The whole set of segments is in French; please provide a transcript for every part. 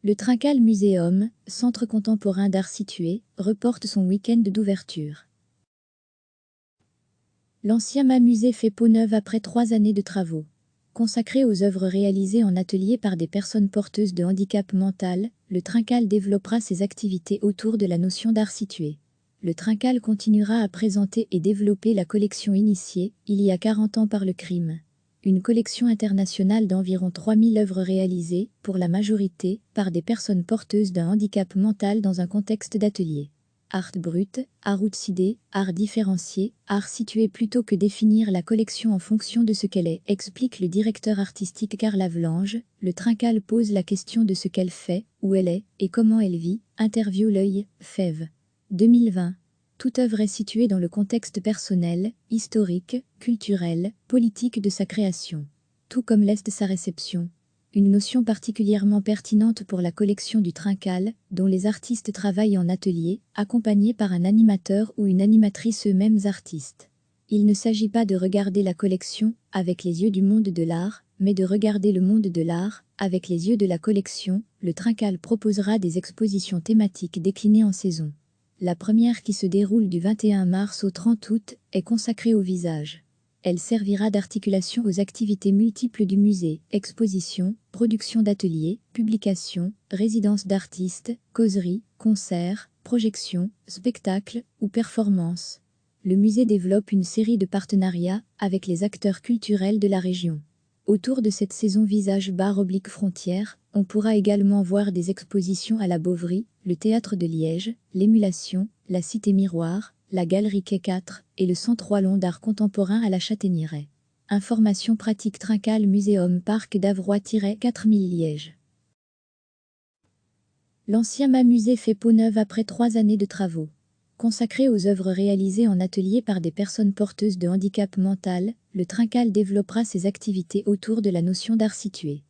Le Trincal Muséum, centre contemporain d'art situé, reporte son week-end d'ouverture. L'ancien MAMusée fait peau neuve après 3 années de travaux. Consacré aux œuvres réalisées en atelier par des personnes porteuses de handicap mental, le Trincal développera ses activités autour de la notion d'art situé. Le Trincal continuera à présenter et développer la collection initiée, il y a 40 ans par le crime. Une collection internationale d'environ 3000 œuvres réalisées, pour la majorité, par des personnes porteuses d'un handicap mental dans un contexte d'atelier. Art brut, art outsidé, art différencié, art situé plutôt que définir la collection en fonction de ce qu'elle est, explique le directeur artistique Karl Avelange. Le Trincal pose la question de ce qu'elle fait, où elle est, et comment elle vit, interview L'Œil, Fève. 2020. Toute œuvre est située dans le contexte personnel, historique, culturel, politique de sa création. Tout comme l'est sa réception. Une notion particulièrement pertinente pour la collection du Trincal, dont les artistes travaillent en atelier, accompagnés par un animateur ou une animatrice eux-mêmes artistes. Il ne s'agit pas de regarder la collection avec les yeux du monde de l'art, mais de regarder le monde de l'art avec les yeux de la collection. Le Trincal proposera des expositions thématiques déclinées en saison. La première, qui se déroule du 21 mars au 30 août, est consacrée au visage. Elle servira d'articulation aux activités multiples du musée, expositions, productions d'ateliers, publications, résidences d'artistes, causeries, concerts, projections, spectacles ou performances. Le musée développe une série de partenariats avec les acteurs culturels de la région. Autour de cette saison visage/frontière, on pourra également voir des expositions à la Bovary, le Théâtre de Liège, l'Émulation, la Cité Miroir, la Galerie Quai 4 et le Centre Wallon d'art contemporain à la Châtaignieraie. Information pratique Trincal Muséum Parc d'Avroy-4000 Liège. L'ancien MAMusée fait peau neuve après 3 années de travaux. Consacré aux œuvres réalisées en atelier par des personnes porteuses de handicap mental, le Trincal développera ses activités autour de la notion d'art situé.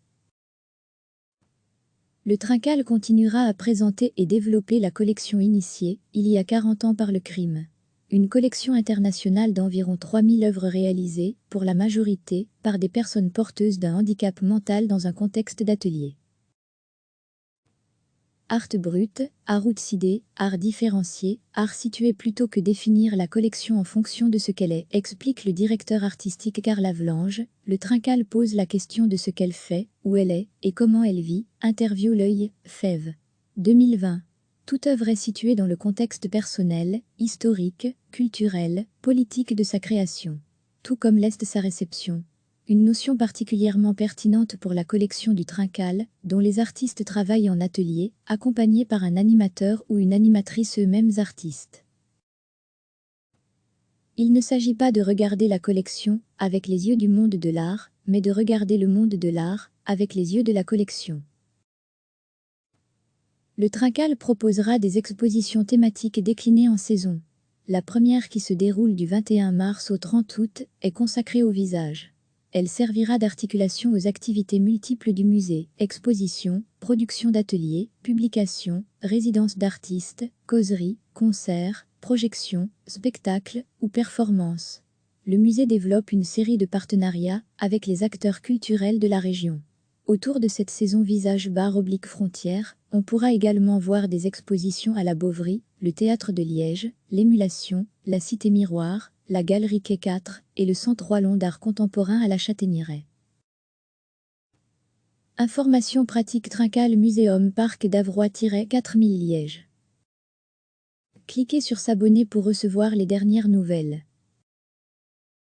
Le Trincal continuera à présenter et développer la collection initiée, il y a 40 ans par le crime. Une collection internationale d'environ 3000 œuvres réalisées, pour la majorité, par des personnes porteuses d'un handicap mental dans un contexte d'atelier. Art brut, art outsidé, art différencié, art situé plutôt que définir la collection en fonction de ce qu'elle est, explique le directeur artistique Karl Avelange. Le Trincal pose la question de ce qu'elle fait, où elle est, et comment elle vit, interview L'Œil, Fève. 2020. Toute œuvre est située dans le contexte personnel, historique, culturel, politique de sa création. Tout comme l'est sa réception. Une notion particulièrement pertinente pour la collection du Trincal, dont les artistes travaillent en atelier, accompagnés par un animateur ou une animatrice eux-mêmes artistes. Il ne s'agit pas de regarder la collection avec les yeux du monde de l'art, mais de regarder le monde de l'art avec les yeux de la collection. Le Trincal proposera des expositions thématiques déclinées en saison. La première, qui se déroule du 21 mars au 30 août, est consacrée au visage. Elle servira d'articulation aux activités multiples du musée, expositions, productions d'ateliers, publications, résidences d'artistes, causeries, concerts, projections, spectacles ou performances. Le musée développe une série de partenariats avec les acteurs culturels de la région. Autour de cette saison visage/frontière, on pourra également voir des expositions à la Bovary, le Théâtre de Liège, l'Émulation, la Cité Miroir, la Galerie Quai 4 et le Centre Wallon d'art contemporain à la Châtaignieraie. Information pratique Trincal Muséum Parc d'Avroy-4000 Liège. Cliquez sur s'abonner pour recevoir les dernières nouvelles.